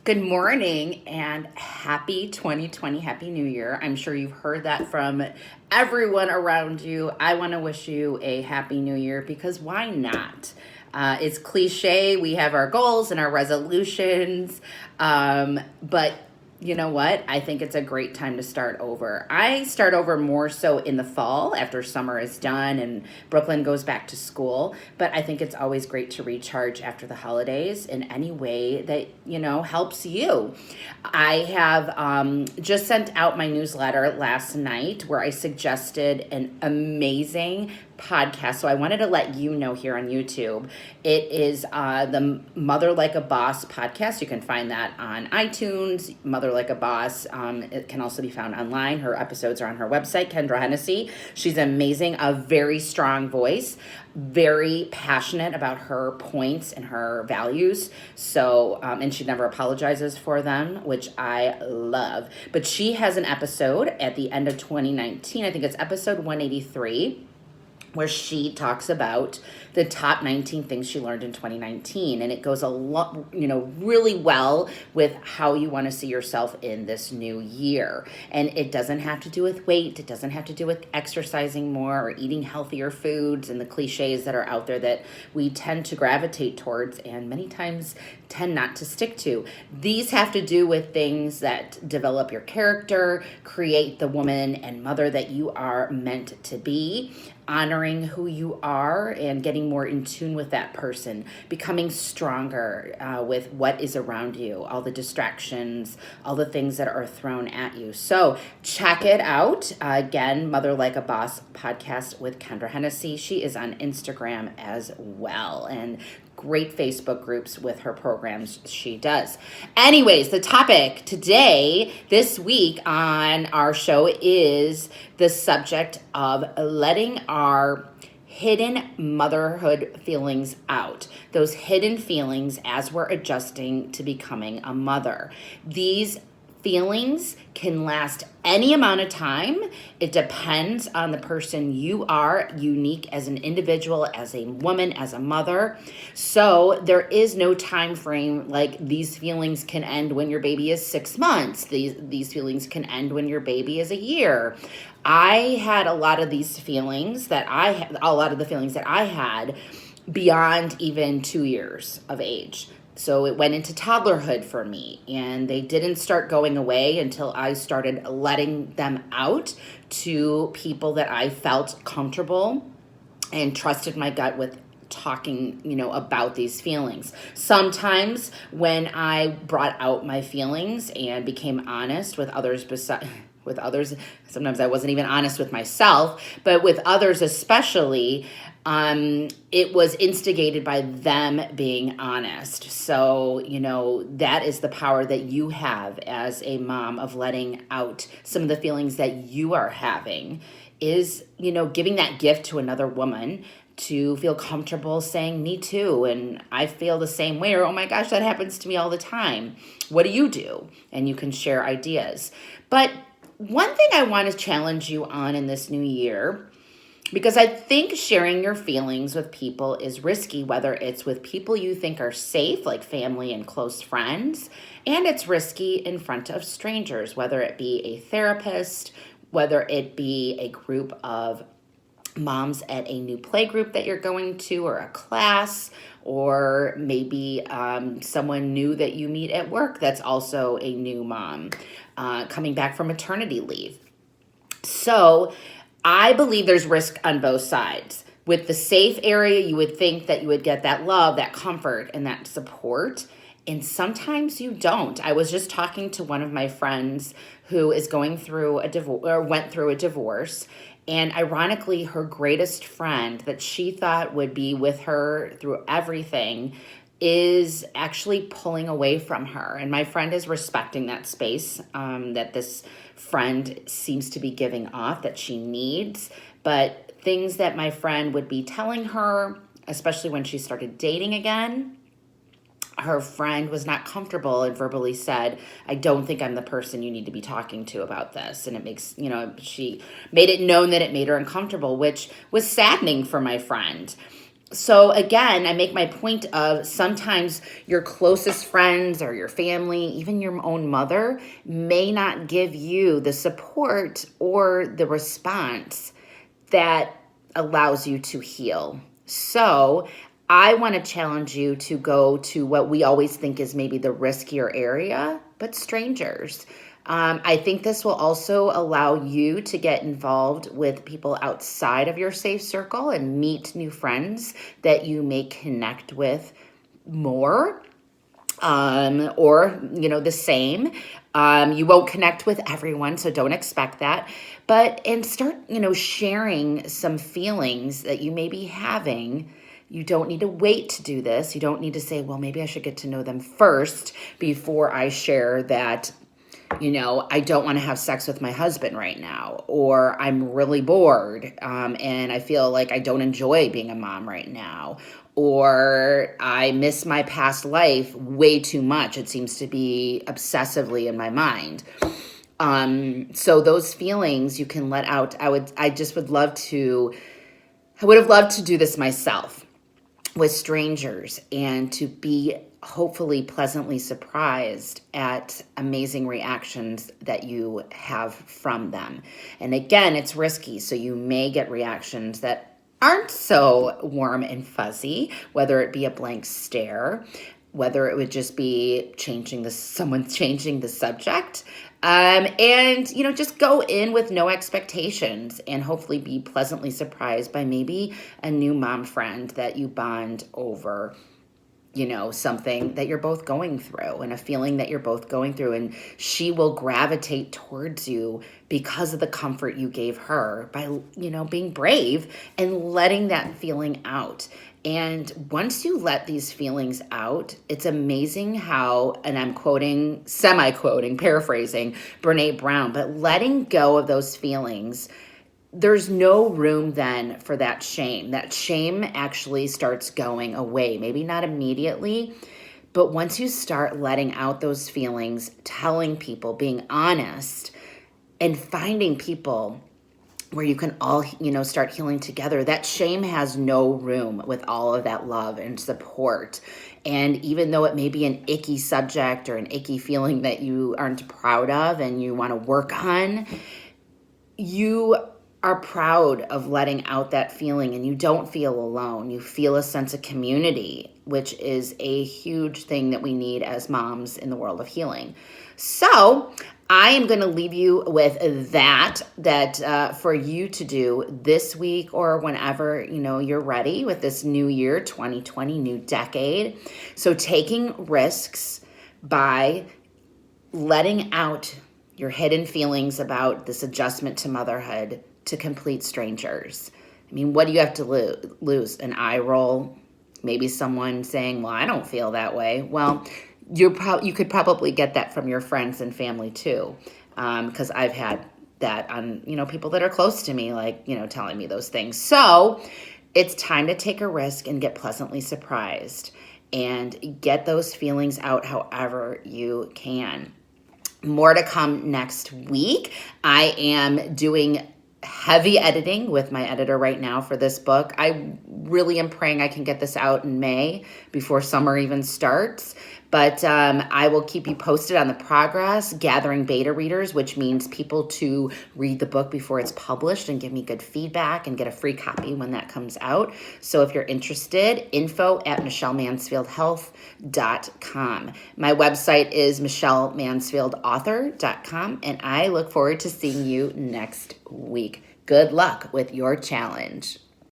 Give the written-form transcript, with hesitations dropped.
Good morning and happy 2020, happy new year. I'm sure you've heard that from everyone around you. I want to wish you a happy new year because why not? It's cliche. We have our goals and our resolutions, but you know what? I think it's a great time to start over. I start over more so in the fall after summer is done and Brooklyn goes back to school. But I think it's always great to recharge after the holidays in any way that, helps you. I have just sent out my newsletter last night where I suggested an amazing podcast. So I wanted to let you know here on YouTube. It is the Mother Like a Boss podcast. You can find that on iTunes, Mother Like a Boss. It can also be found online. Her episodes are on her website, Kendra Hennessy. She's amazing, a very strong voice, very passionate about her points and her values. So, and she never apologizes for them, which I love. But she has an episode at the end of 2019. I think it's episode 183 where she talks about the top 19 things she learned in 2019. And it goes a lot, really well with how you want to see yourself in this new year. And it doesn't have to do with weight. It doesn't have to do with exercising more or eating healthier foods and the cliches that are out there that we tend to gravitate towards and many times tend not to stick to. These have to do with things that develop your character, create the woman and mother that you are meant to be, honoring who you are and getting more in tune with that person, becoming stronger with what is around you, all the distractions, all the things that are thrown at you. So check it out. Again, Mother Like a Boss podcast with Kendra Hennessy. She is on Instagram as well. And great Facebook groups with her programs she does. Anyways, the topic today, this week on our show is the subject of letting our hidden motherhood feelings out. Those hidden feelings as we're adjusting to becoming a mother. These feelings can last any amount of time. It depends on the person you are, unique as an individual, as a woman, as a mother. So there is no time frame like these feelings can end when your baby is 6 months. These feelings can end when your baby is a year. I had a lot of the feelings that I had beyond even 2 years of age. So it went into toddlerhood for me, and they didn't start going away until I started letting them out to people that I felt comfortable and trusted my gut with talking, about these feelings. Sometimes when I brought out my feelings and became honest with others sometimes I wasn't even honest with myself, but with others especially, it was instigated by them being honest. So, that is the power that you have as a mom of letting out some of the feelings that you are having is, giving that gift to another woman to feel comfortable saying, me too, and I feel the same way, or, oh my gosh, that happens to me all the time. What do you do? And you can share ideas. But one thing I want to challenge you on in this new year, because I think sharing your feelings with people is risky, whether it's with people you think are safe, like family and close friends, and it's risky in front of strangers, whether it be a therapist, whether it be a group of moms at a new play group that you're going to, or a class, or maybe someone new that you meet at work that's also a new mom coming back from maternity leave. So I believe there's risk on both sides. With the safe area, you would think that you would get that love, that comfort, and that support. And sometimes you don't. I was just talking to one of my friends who is going through a divorce, or went through a divorce. And ironically, her greatest friend that she thought would be with her through everything is actually pulling away from her. And my friend is respecting that space that this friend seems to be giving off that she needs. But things that my friend would be telling her, especially when she started dating again, her friend was not comfortable and verbally said, I don't think I'm the person you need to be talking to about this. And it makes, she made it known that it made her uncomfortable, which was saddening for my friend. So again, I make my point of sometimes your closest friends or your family, even your own mother, may not give you the support or the response that allows you to heal. So I want to challenge you to go to what we always think is maybe the riskier area, but strangers. I think this will also allow you to get involved with people outside of your safe circle and meet new friends that you may connect with more, or the same. You won't connect with everyone, so don't expect that. But and start sharing some feelings that you may be having. You don't need to wait to do this. You don't need to say, well, maybe I should get to know them first before I share that. I don't want to have sex with my husband right now, or I'm really bored, and I feel like I don't enjoy being a mom right now, or I miss my past life way too much. It seems to be obsessively in my mind. So those feelings you can let out. I would have loved to do this myself with strangers and to be hopefully pleasantly surprised at amazing reactions that you have from them. And again, it's risky, so you may get reactions that aren't so warm and fuzzy, whether it be a blank stare, whether it would just be someone changing the subject. And just go in with no expectations and hopefully be pleasantly surprised by maybe a new mom friend that you bond over, something that you're both going through and a feeling that you're both going through. And she will gravitate towards you because of the comfort you gave her by, being brave and letting that feeling out. And once you let these feelings out, it's amazing how, and I'm semi-quoting, paraphrasing Brene Brown, but letting go of those feelings, there's no room then for that shame. That shame actually starts going away. Maybe not immediately, but once you start letting out those feelings, telling people, being honest, and finding people where you can all, start healing together, that shame has no room with all of that love and support. And even though it may be an icky subject or an icky feeling that you aren't proud of and you want to work on, you are proud of letting out that feeling and you don't feel alone. You feel a sense of community, which is a huge thing that we need as moms in the world of healing. So I am going to leave you with that for you to do this week or whenever, you're ready with this new year, 2020, new decade. So taking risks by letting out your hidden feelings about this adjustment to motherhood to complete strangers. I mean, what do you have to lose? An eye roll? Maybe someone saying, well, I don't feel that way. Well, you could probably get that from your friends and family too, because I've had that on, people that are close to me, like, telling me those things. So it's time to take a risk and get pleasantly surprised and get those feelings out however you can. More to come next week. I am doing heavy editing with my editor right now for this book. I really am praying I can get this out in May before summer even starts. But I will keep you posted on the progress, gathering beta readers, which means people to read the book before it's published and give me good feedback and get a free copy when that comes out. So if you're interested, info@michellemansfieldhealth.com. My website is michellemansfieldauthor.com, and I look forward to seeing you next week. Good luck with your challenge.